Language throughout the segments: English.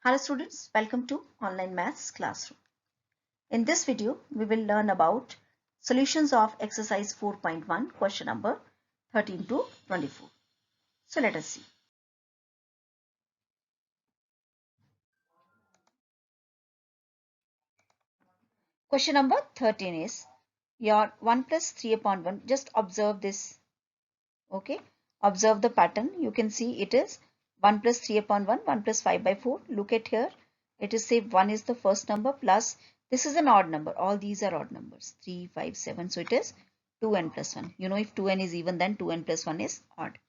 Hello students, welcome to Online Maths Classroom. In this video, we will learn about solutions of exercise 4.1 question number 13 to 24. So let us see. Question number 13 is your 1 plus 3 upon 1. Just observe this. Okay. Observe the pattern. You can see it is 1 plus 3 upon 1, 1 plus 5 by 4. Look at here. It is say 1 is the first number plus this is an odd number. All these are odd numbers. 3, 5, 7. So it is 2n plus 1. You know, if 2n is even, then 2n plus 1 is odd.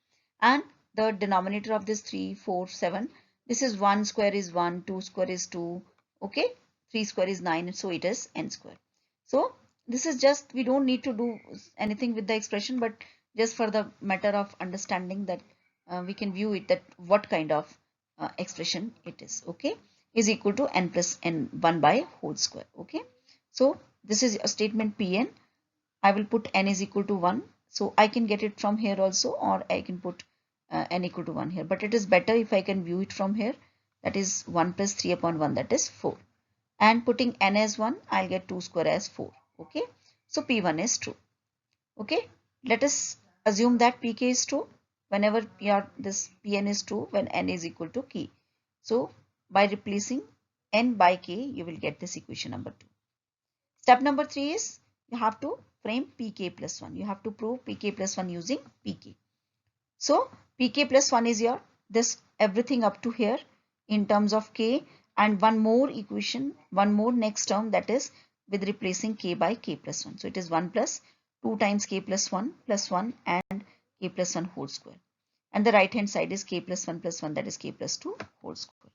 And the denominator of this 3, 4, 7. This is 1 square is 1, 2 square is 2. Okay. 3 square is 9. So it is n square. So this is just, we don't need to do anything with the expression, but just for the matter of understanding that we can view it that what kind of expression it is. Okay, is equal to n plus n 1 by whole square. Okay, so this is a statement Pn. I will put n is equal to 1, so I can get it from here also, or I can put n equal to 1 here, but it is better if I can view it from here. That is 1 plus 3 upon 1, that is 4, and putting n as 1, I'll get 2 square as 4. Okay, so P1 is true. Okay, let us assume that Pk is true whenever this Pn is true when n is equal to k. So by replacing n by k, you will get this equation number 2. Step number 3 is you have to frame Pk plus 1. You have to prove Pk plus 1 using Pk. So Pk plus 1 is your this everything up to here in terms of k, and one more equation, one more next term, that is with replacing k by k plus 1. So it is 1 plus 2 times k plus 1 and k plus 1 whole square. And the right hand side is k plus 1, that is k plus 2 whole square.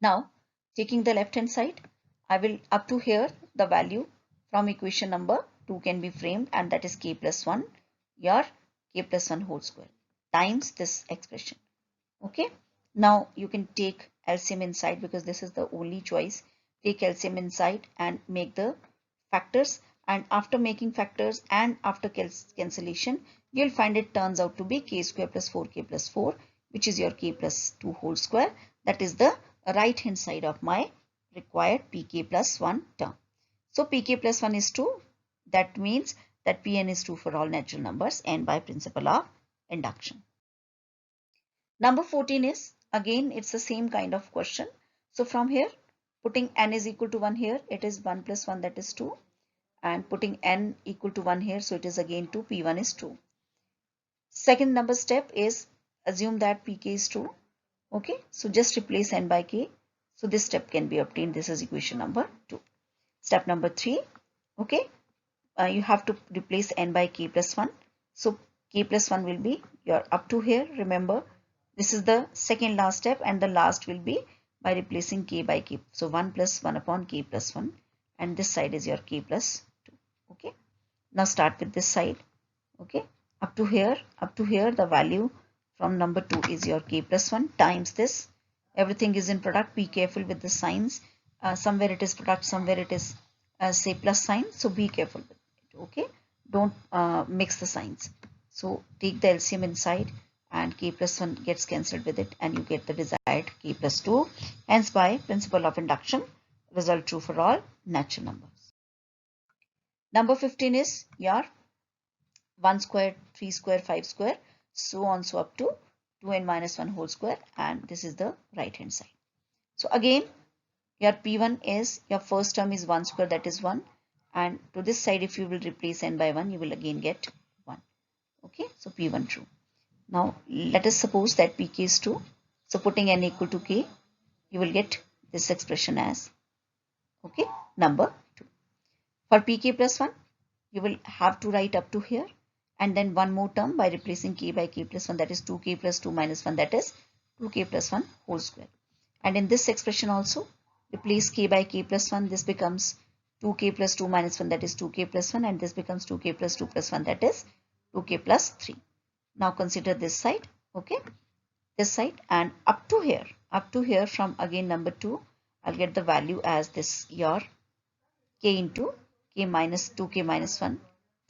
Now taking the left hand side, I will up to here the value from equation number 2 can be framed, and that is k plus 1, your k plus 1 whole square times this expression. Okay, now you can take LCM inside because this is the only choice. Take LCM inside and make the factors, and after making factors and after cancellation, you'll find it turns out to be k square plus 4k plus 4, which is your k plus 2 whole square. That is the right hand side of my required pk plus 1 term. So pk plus 1 is true. That means that Pn is true for all natural numbers and by principle of induction. Number 14 is, again it's the same kind of question. So from here, putting n is equal to 1 here, it is 1 plus 1, that is 2, and putting n equal to 1 here, so it is again 2. P1 is true. Second number step is assume that pk is true. Okay, so just replace n by k. So this step can be obtained. This is equation number 2. Step number 3, okay, you have to replace n by k plus 1. So k plus 1 will be your up to here. Remember, this is the second last step, and the last will be by replacing k by k. So 1 plus 1 upon k plus 1, and this side is your k plus 2. Okay, now start with this side. Okay, up to here the value from number 2 is your k plus 1 times this. Everything is in product. Be careful with the signs. Somewhere it is product, somewhere it is say plus sign, so be careful with it. Okay, don't mix the signs. So take the LCM inside, and k plus 1 gets cancelled with it, and you get the desired k plus 2. Hence by principle of induction, result true for all natural numbers. Number 15 is your 1 square, 3 square, 5 square, so on, so up to 2n minus 1 whole square, and this is the right hand side. So again, your P1 is, your first term is 1 square, that is 1, and to this side if you will replace n by 1, you will again get 1. Okay, so P1 true. Now let us suppose that Pk is true. So putting n equal to k, you will get this expression as, okay, number 2. For Pk plus 1, you will have to write up to here, and then one more term by replacing k by k plus 1, that is 2k plus 2 minus 1, that is 2k plus 1 whole square. And in this expression also, replace k by k plus 1, this becomes 2k plus 2 minus 1, that is 2k plus 1, and this becomes 2k plus 2 plus 1, that is 2k plus 3. Now consider this side, okay, this side, and up to here from again number 2, I'll get the value as this, your k into k minus 2k minus 1,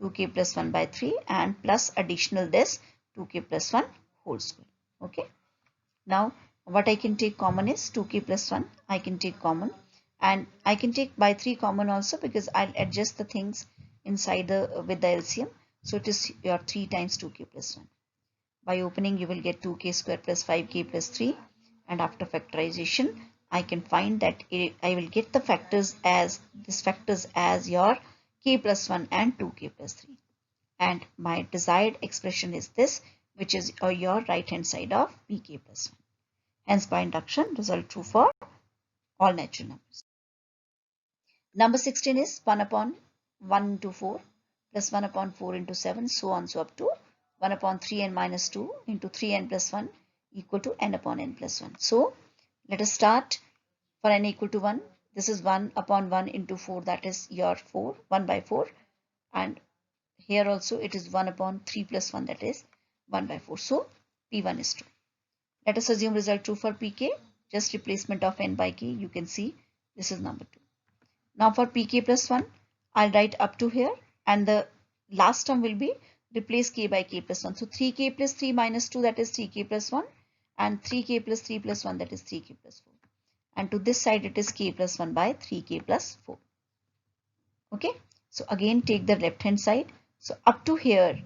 2k plus 1 by 3, and plus additional this 2k plus 1 whole square. Okay, Now what I can take common is 2k plus 1. I can take common, and I can take by 3 common also, because I'll adjust the things inside the with the LCM. So it is your 3 times 2k plus 1. By opening, you will get 2k square plus 5k plus 3, and after factorization I can find that I will get the factors as your k plus 1 and 2k plus 3, and my desired expression is this, which is your right hand side of pk plus 1. Hence by induction, result true for all natural numbers. Number 16 is 1 upon 1 into 4 plus 1 upon 4 into 7, so on, so up to 1 upon 3n minus 2 into 3n plus 1 equal to n upon n plus 1. So let us start for n equal to 1. This is 1 upon 1 into 4, that is your 4, 1 by 4. And here also it is 1 upon 3 plus 1, that is 1 by 4. So P1 is true. Let us assume result true for Pk. Just replacement of n by k. You can see this is number 2. Now for Pk plus 1, I'll write up to here, and the last term will be replace k by k plus 1. So 3k plus 3 minus 2, that is 3k plus 1, and 3k plus 3 plus 1, that is 3k plus 4. And to this side it is k plus 1 by 3k plus 4. Okay. So again take the left hand side. So up to here,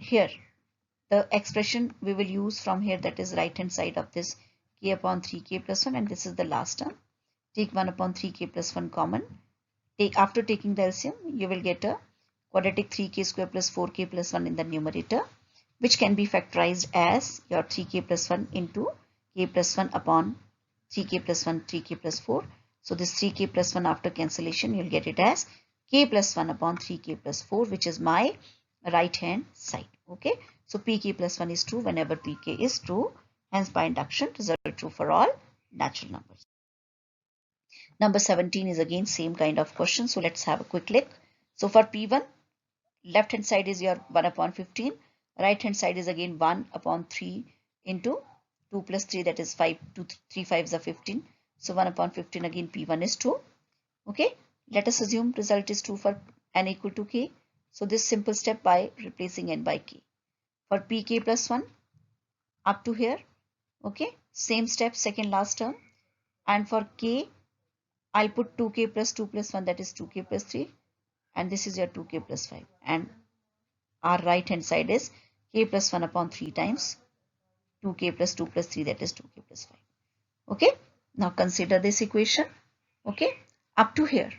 the expression we will use from here, that is right hand side of this k upon 3k plus 1, and this is the last term. Take 1 upon 3k plus 1 common. After taking the LCM, you will get a quadratic 3k square plus 4k plus 1 in the numerator, which can be factorized as your 3k plus 1 into k plus 1 upon 3k plus 1, 3k plus 4. So this 3k plus 1, after cancellation, you'll get it as k plus 1 upon 3k plus 4, which is my right hand side. Okay. So pk plus 1 is true whenever pk is true. Hence by induction, result true for all natural numbers. Number 17 is again same kind of question. So let's have a quick look. So for P1, left hand side is your 1 upon 15. Right hand side is again 1 upon 3 into 2 plus 3, that is 5. 3 5s are 15. So 1 upon 15, again P1 is true. Okay. Let us assume result is true for n equal to k. So this simple step by replacing n by k. For pk plus 1 up to here. Okay. Same step, second last term. And for k, I'll put 2k plus 2 plus 1, that is 2k plus 3, and this is your 2k plus 5, and our right hand side is k plus 1 upon 3 times 2k plus 2 plus 3, that is 2k plus 5. Okay. Now consider this equation. Okay. Up to here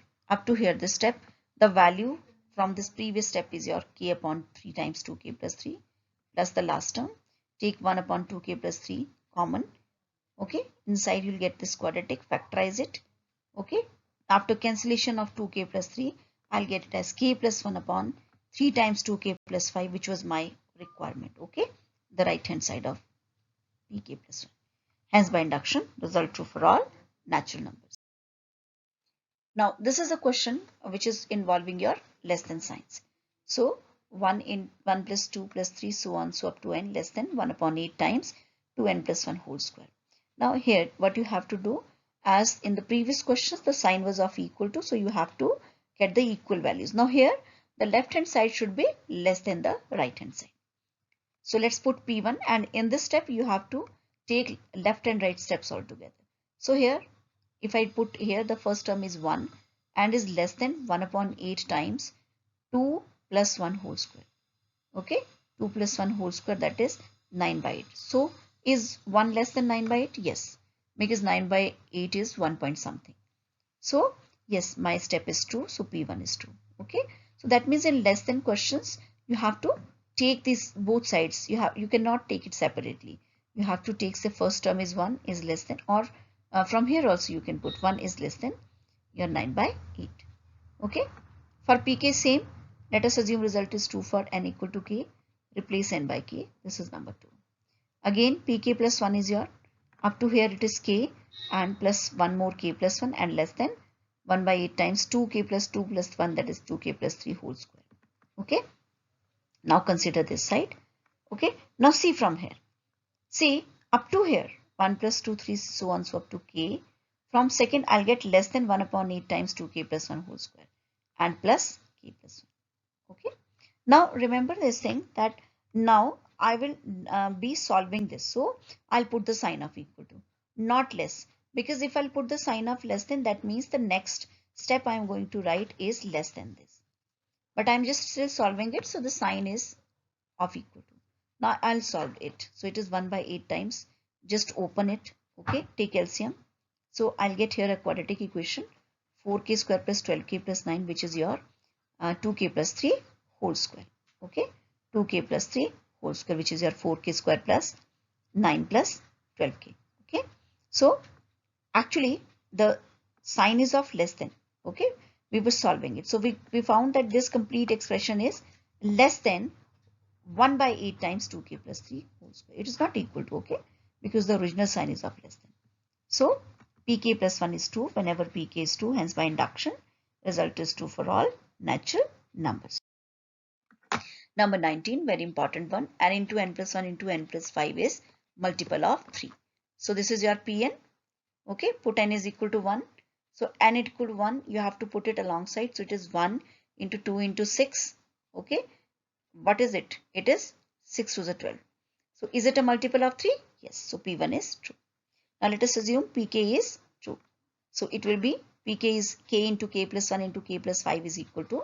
this step, the value from this previous step is your k upon 3 times 2k plus 3 plus the last term. Take 1 upon 2k plus 3 common. Okay. Inside you'll get this quadratic, factorize it. Okay. After cancellation of 2k plus 3, I'll get it as k plus 1 upon 3 times 2k plus 5, which was my requirement. Okay. The right hand side of pk plus 1. Hence by induction, result true for all natural numbers. Now this is a question which is involving your less than signs. So 1 plus 2 plus 3, so on, so up to n less than 1 upon 8 times 2n plus 1 whole square. Now here what you have to do, as in the previous questions the sign was of equal to, so you have to get the equal values. Now here the left hand side should be less than the right hand side. So let's put P1, and in this step you have to take left and right steps all together. So here if I put here, the first term is 1 and is less than 1 upon 8 times 2 plus 1 whole square. Okay, 2 plus 1 whole square, that is 9 by 8. So is 1 less than 9 by 8? Yes, because 9 by 8 is 1 point something. So yes, my step is true. So P1 is true. Okay, so that means in less than questions you have to take these both sides. You cannot take it separately. You have to take the first term is 1 is less than, or from here also you can put 1 is less than your 9 by 8. Okay. For pk same. Let us assume result is true for n equal to k. Replace n by k. This is number 2. Again pk plus 1 is your, up to here it is k and plus 1 more k plus 1 and less than 1 by 8 times 2k plus 2 plus 1, that is 2k plus 3 whole square. Okay. Now consider this side. Okay. Now see from here. See up to here 1 plus 2 3 so on, so up to k. From second I'll get less than 1 upon 8 times 2k plus 1 whole square and plus k plus 1. Okay. Now remember this thing, that now I will be solving this. So I'll put the sign of equal to, not less, because if I'll put the sign of less than, that means the next step I'm going to write is less than this. But I'm just still solving it, so the sign is of equal to. Now I'll solve it. So it is 1 by 8 times. Just open it. Okay, take LCM. So I'll get here a quadratic equation, 4k square plus 12k plus 9, which is your 2k plus 3 whole square. Okay, 2k plus 3 whole square, which is your 4k square plus 9 plus 12k. Okay, so actually the sign is of less than. Okay, we were solving it. So we found that this complete expression is less than 1 by 8 times 2k plus 3 whole square. It is not equal to, okay, because the original sign is of less than. So pk plus 1 is 2 whenever pk is 2, hence by induction result is true for all natural numbers. Number 19, very important one, n into n plus 1 into n plus 5 is multiple of 3. So this is your Pn. Okay, put n is equal to 1. So n equal to 1, you have to put it alongside. So it is 1 into 2 into 6. Okay, what is it? It is 6 to the 12. So is it a multiple of 3? Yes. So P1 is true. Now let us assume Pk is true. So it will be Pk is k into k plus 1 into k plus 5 is equal to,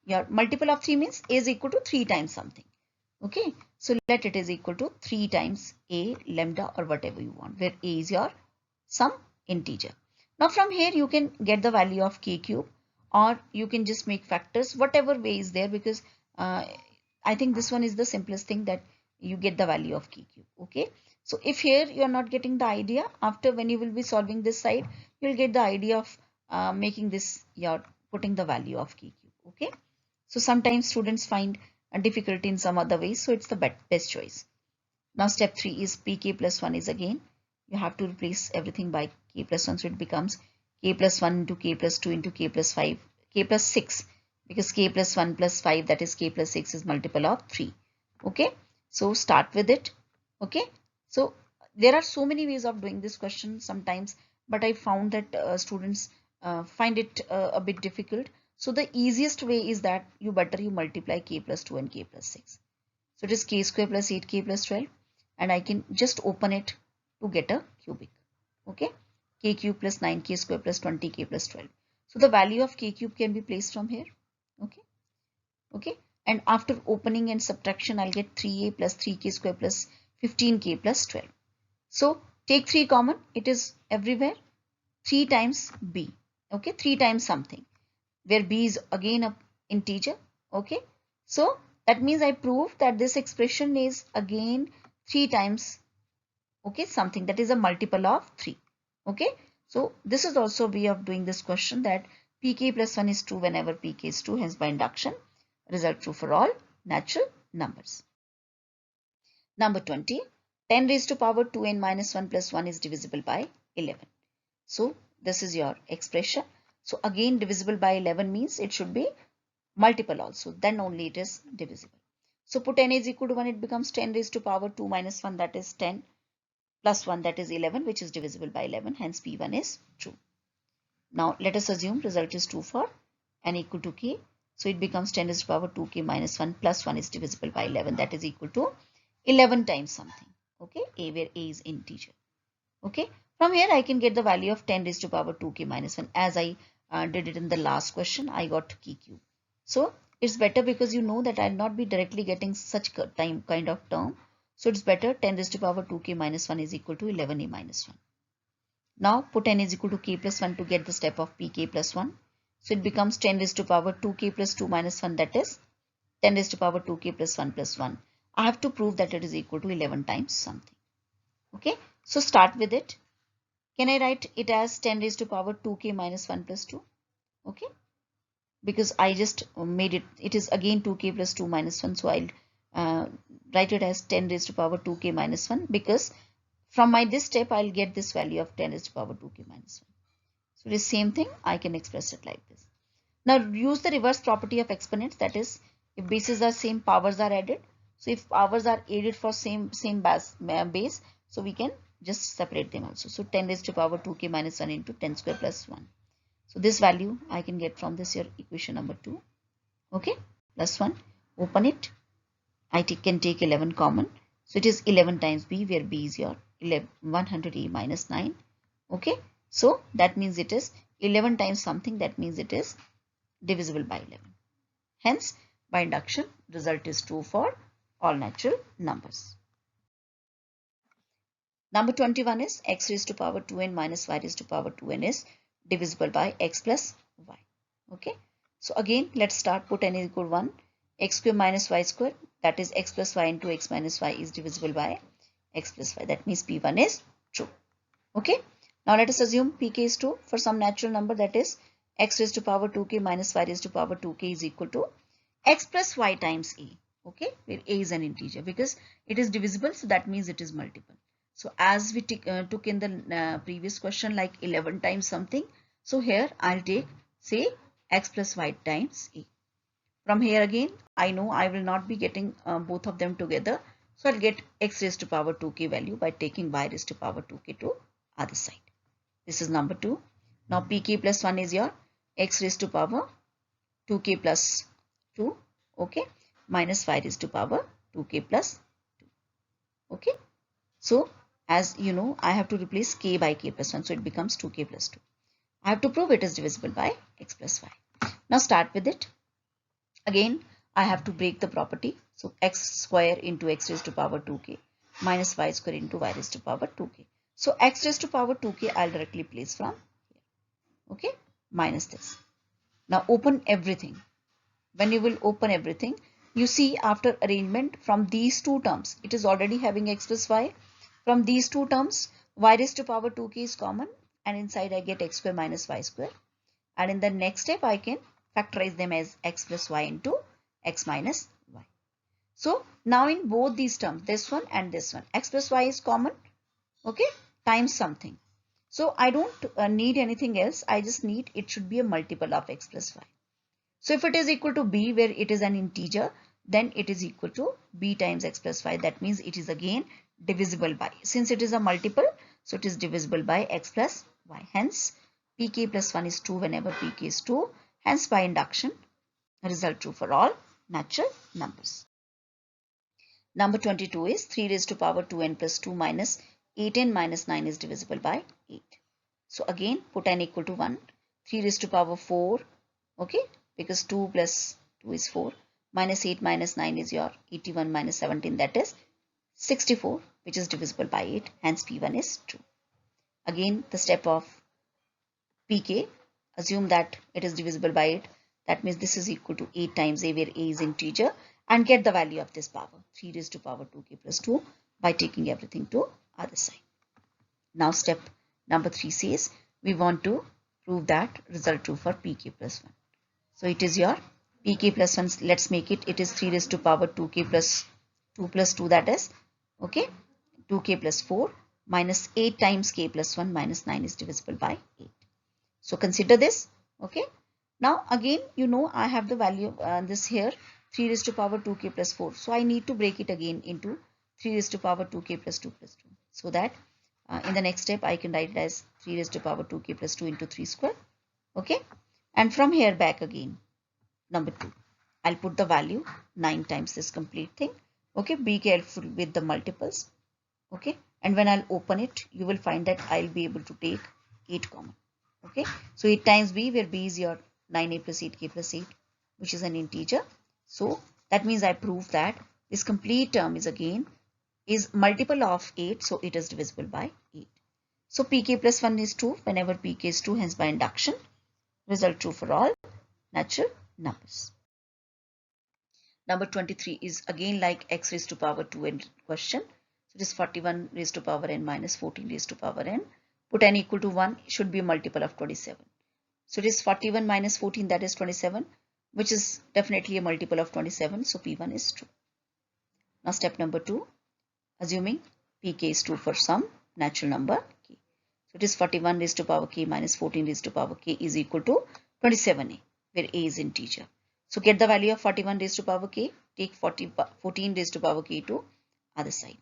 your multiple of 3 means a is equal to 3 times something. Okay. So let it is equal to 3 times a lambda or whatever you want, where a is your some integer. Now from here you can get the value of k cube, or you can just make factors, whatever way is there, because I think this one is the simplest thing, that you get the value of k cube. Okay, so if here you are not getting the idea, after when you will be solving this side, you'll get the idea of making this, your putting the value of k cube. Okay, so sometimes students find a difficulty in some other ways, so it's the best choice. Now step 3 is pk plus 1 is again, you have to replace everything by k plus 1. So it becomes k plus 1 into k plus 2 into k plus 5, k plus 6, because k plus 1 plus 5, that is k plus 6 is multiple of 3. Okay, so start with it. Okay, so there are so many ways of doing this question sometimes, but I found that students find it a bit difficult. So the easiest way is that you multiply k plus 2 and k plus 6. So it is k square plus 8k plus 12, and I can just open it to get a cubic. Okay, k cube plus 9k square plus 20k plus 12. So the value of k cube can be placed from here. Okay, okay, and after opening and subtraction, I'll get 3a plus 3k square plus 15k plus 12. So take 3 common, it is everywhere, 3 times b. Okay, 3 times something, where b is again a integer. Okay, so that means I prove that this expression is again 3 times, okay, something that is a multiple of 3. Okay, so this is also a way of doing this question, that pk plus 1 is true whenever pk is true, hence by induction result true for all natural numbers. Number 20, 10 raised to power 2n minus 1 plus 1 is divisible by 11. So this is your expression. So again divisible by 11 means it should be multiple also, then only it is divisible. So put n is equal to 1, it becomes 10 raised to power 2 minus 1, that is 10, plus 1, that is 11, which is divisible by 11, hence P1 is true. Now let us assume result is true for n equal to k. So it becomes 10 raised to power 2k minus 1 plus 1 is divisible by 11, that is equal to 11 times something. Okay, a, where a is integer. Okay, from here I can get the value of 10 raised to power 2k minus 1, as I did it in the last question. I got k cube. So it's better, because you know that I'll not be directly getting such kind of term. So it's better 10 raised to power 2k minus 1 is equal to 11a minus 1. Now put n is equal to k plus 1 to get the step of pk plus 1. So it becomes 10 raised to power 2k plus 2 minus 1, that is 10 raised to power 2k plus 1 plus 1. I have to prove that it is equal to 11 times something. Okay, so start with it. Can I write it as 10 raised to power 2k minus 1 plus 2? Okay, because I just made it, it is again 2k plus 2 minus 1. So I'll write it as 10 raised to power 2k minus 1, because from my this step I'll get this value of 10 raised to power 2k minus 1. So the same thing, I can express it like this. Now use the reverse property of exponents, that is if bases are same, powers are added. So if powers are added for same base, so we can just separate them also. So 10 raised to power 2k minus 1 into 10 square plus 1. So this value I can get from this, your equation number 2. Okay, plus 1, open it. can take 11 common. So it is 11 times b, where b is your 100a minus 9. Okay. So that means it is 11 times something. That means it is divisible by 11. Hence, by induction, result is true for all natural numbers. Number 21 is x raised to power 2n minus y raised to power 2n is divisible by x plus y. Okay. So again, let's start. Put n is equal to 1. X square minus y square, that is x plus y into x minus y, is divisible by x plus y. That means P1 is true. Okay. Now let us assume Pk is true for some natural number, that is x raised to power 2k minus y raised to power 2k is equal to x plus y times a. Okay, where a is an integer, because it is divisible, so that means it is multiple. So as we took in the previous question, like 11 times something, so here I'll take, say, x plus y times a. From here again, I know I will not be getting both of them together, so I'll get x raised to power 2k value by taking y raised to power 2k to other side. This is number 2. Now pk plus 1 is your x raised to power 2k plus 2, okay, minus y raised to power 2k plus 2. Okay. So as you know, I have to replace k by k plus 1, so it becomes 2k plus 2. I have to prove it is divisible by x plus y. Now start with it. Again, I have to break the property. So x square into x raised to power 2k minus y square into y raised to power 2k. So x raised to power 2k I'll directly place from here. Okay, minus this. Now open everything. When you will open everything, you see after arrangement from these two terms, it is already having x plus y. From these two terms, y raised to power 2k is common, and inside I get x square minus y square. And in the next step, I can factorize them as x plus y into x minus y. So now in both these terms, this one and this one, x plus y is common, okay, times something. So I don't need anything else. I just need, it should be a multiple of x plus y. So if it is equal to b, where it is an integer, then it is equal to b times x plus y. That means it is again divisible by, since it is a multiple, so it is divisible by x plus y. Hence, pk plus 1 is true whenever pk is 2. Hence, by induction, result true for all natural numbers. Number 22 is 3 raised to power 2n plus 2 minus 8n minus 9 is divisible by 8. So again, put n equal to 1. 3 raised to power 4, okay, because 2 plus 2 is 4, minus 8 minus 9 is your 81 minus 17, that is 64, which is divisible by 8. Hence, P1 is true. Again, the step of pk, assume that it is divisible by 8. That means this is equal to 8 times a, where a is integer, and get the value of this power, 3 raised to power 2k plus 2, by taking everything to other side. Now step number 3 says we want to prove that result true for pk plus 1. So it is your pk plus 1, let's make it, it is 3 raised to power 2k plus 2, that is, okay, 2k plus 4 minus 8 times k plus 1 minus 9 is divisible by 8. So consider this, okay. Now again, you know, I have the value of this here, 3 raised to power 2k plus 4. So I need to break it again into 3 raised to power 2k plus 2 plus 2. So that in the next step, I can write it as 3 raised to power 2k plus 2 into 3 square. Okay. And from here back again, number 2, I'll put the value 9 times this complete thing. Okay. Be careful with the multiples. Okay. And when I'll open it, you will find that I'll be able to take 8 common. Okay. So 8 times b, where b is your 9a plus 8k plus 8, which is an integer. So that means I prove that this complete term is again is multiple of 8. So it is divisible by 8. So pk plus 1 is true whenever pk is true. Hence, by induction, result true for all natural numbers. Number 23 is again like x raised to power 2n question. So it is 41 raised to power n minus 14 raised to power n. Put n equal to 1, should be a multiple of 27. So it is 41 minus 14, that is 27, which is definitely a multiple of 27. So P1 is true. Now step number 2, assuming pk is true for some natural number k. So it is 41 raised to power k minus 14 raised to power k is equal to 27a, where a is integer. So get the value of 41 raised to power k, take 14 raised to power k to other side.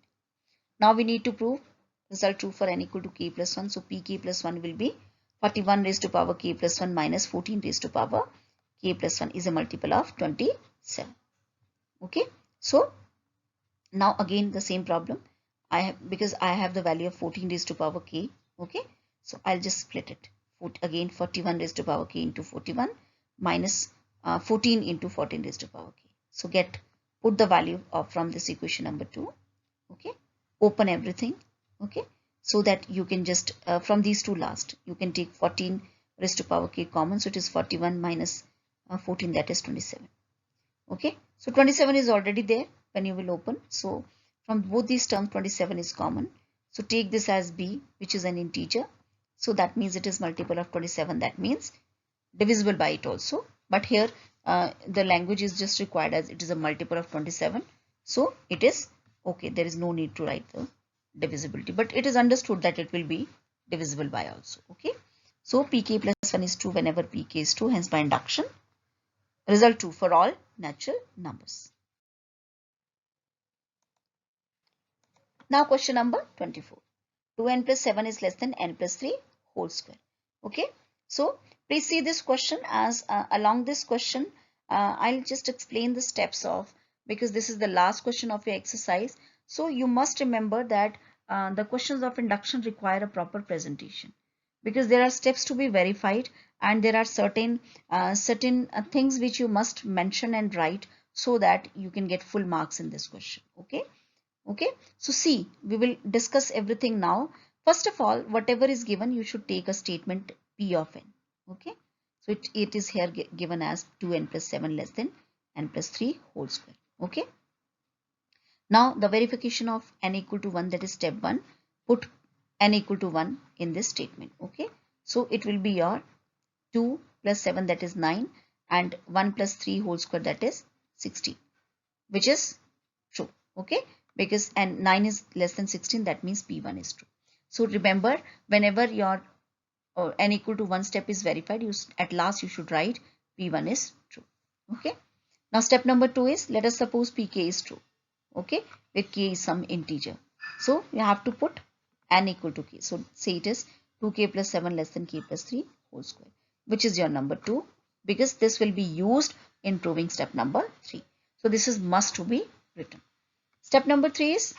Now we need to prove result true for n equal to k plus 1. So pk plus 1 will be 41 raised to power k plus 1 minus 14 raised to power k plus 1 is a multiple of 27. Okay. So Now again the same problem. Because I have the value of 14 raised to power k. Okay, so I'll just split it. Again 41 raised to power k into 41 minus 14 into 14 raised to power k. So put the value of from this equation number 2. Okay, open everything. Okay, so that you can just from these two last you can take 14 raised to power k common, so it is 41 minus 14, that is 27. Okay, so 27 is already there when you will open. So from both these terms 27 is common. So take this as b, which is an integer. So that means it is multiple of 27. That means divisible by it also. But here the language is just required as it is a multiple of 27. So it is okay. There is no need to write the divisibility. But it is understood that it will be divisible by also. Okay. So pk plus 1 is true whenever pk is true. Hence by induction, result true for all natural numbers. Now question number 24. 2n plus 7 is less than n plus 3 whole square. Okay. So please see this question as along this question I'll just explain the steps of, because this is the last question of your exercise. So you must remember that the questions of induction require a proper presentation, because there are steps to be verified and there are certain things which you must mention and write so that you can get full marks in this question. Okay. Okay, so see, we will discuss everything now. First of all, whatever is given, you should take a statement P of n. Okay, so it is here given as 2n plus 7 less than n plus 3 whole square. Okay, now the verification of n equal to 1, that is step 1. Put n equal to 1 in this statement. Okay, so it will be your 2 plus 7, that is 9, and 1 plus 3 whole square, that is 16, which is true. Okay, because and 9 is less than 16, that means P1 is true. So remember, whenever your n equal to 1 step is verified, at last you should write P1 is true. Okay, now step number 2 is, let us suppose Pk is true. Okay, where k is some integer. So you have to put n equal to k. So say it is 2k plus 7 less than k plus 3 whole square, which is your number 2, because this will be used in proving step number 3. So this is must to be written. Step number 3 is,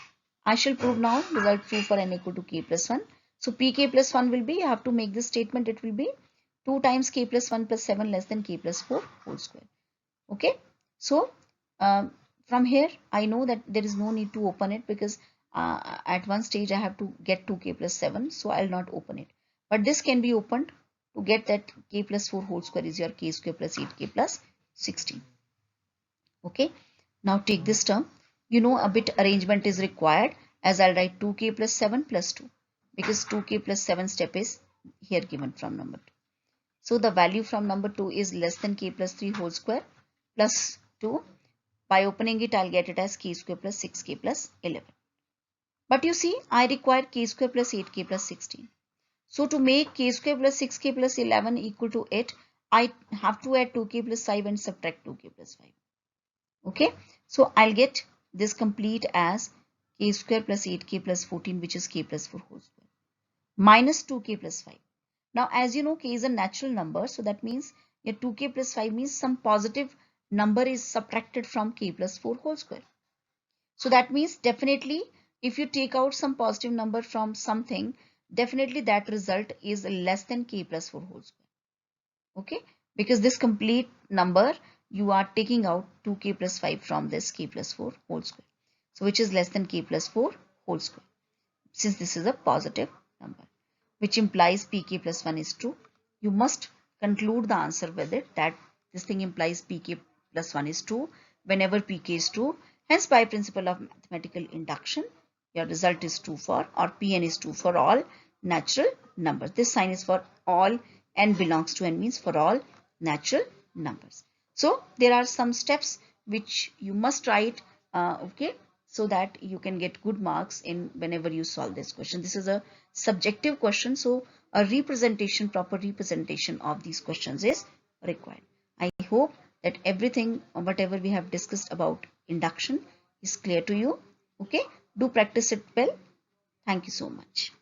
I shall prove now result true for n equal to k plus 1. So pk plus 1 will be, you have to make this statement, it will be 2 times k plus 1 plus 7 less than k plus 4 whole square. Okay, so from here I know that there is no need to open it, because at one stage I have to get 2k plus 7, so I'll not open it. But this can be opened to get that k plus 4 whole square is your k square plus 8k plus 16. Okay, now take this term. You know a bit arrangement is required, as I'll write 2k plus 7 plus 2, because 2k plus 7 step is here given from number 2. So the value from number 2 is less than k plus 3 whole square plus 2. By opening it, I'll get it as k square plus 6k plus 11. But you see, I require k square plus 8k plus 16. So to make k square plus 6k plus 11 equal to 8, I have to add 2k plus 5 and subtract 2k plus 5. Okay, so I'll get this complete as k square plus 8k plus 14, which is k plus 4 whole square, minus 2k plus 5. Now as you know, k is a natural number, so that means your 2k plus 5 means some positive number is subtracted from k plus 4 whole square. So that means definitely if you take out some positive number from something, definitely that result is less than k plus 4 whole square. Okay, because this complete number you are taking out 2k plus 5 from this k plus 4 whole square, so which is less than k plus 4 whole square, since this is a positive number, which implies pk plus 1 is true. You must conclude the answer with it, that this thing implies pk plus 1 is true whenever pk is true. Hence by principle of mathematical induction, your result is true for, or pn is true for all natural numbers. This sign is for all, n belongs to n means for all natural numbers. So there are some steps which you must write, okay, so that you can get good marks in whenever you solve this question. This is a subjective question, so a representation, proper representation of these questions is required. I hope that everything, whatever we have discussed about induction, is clear to you. Okay, do practice it well. Thank you so much.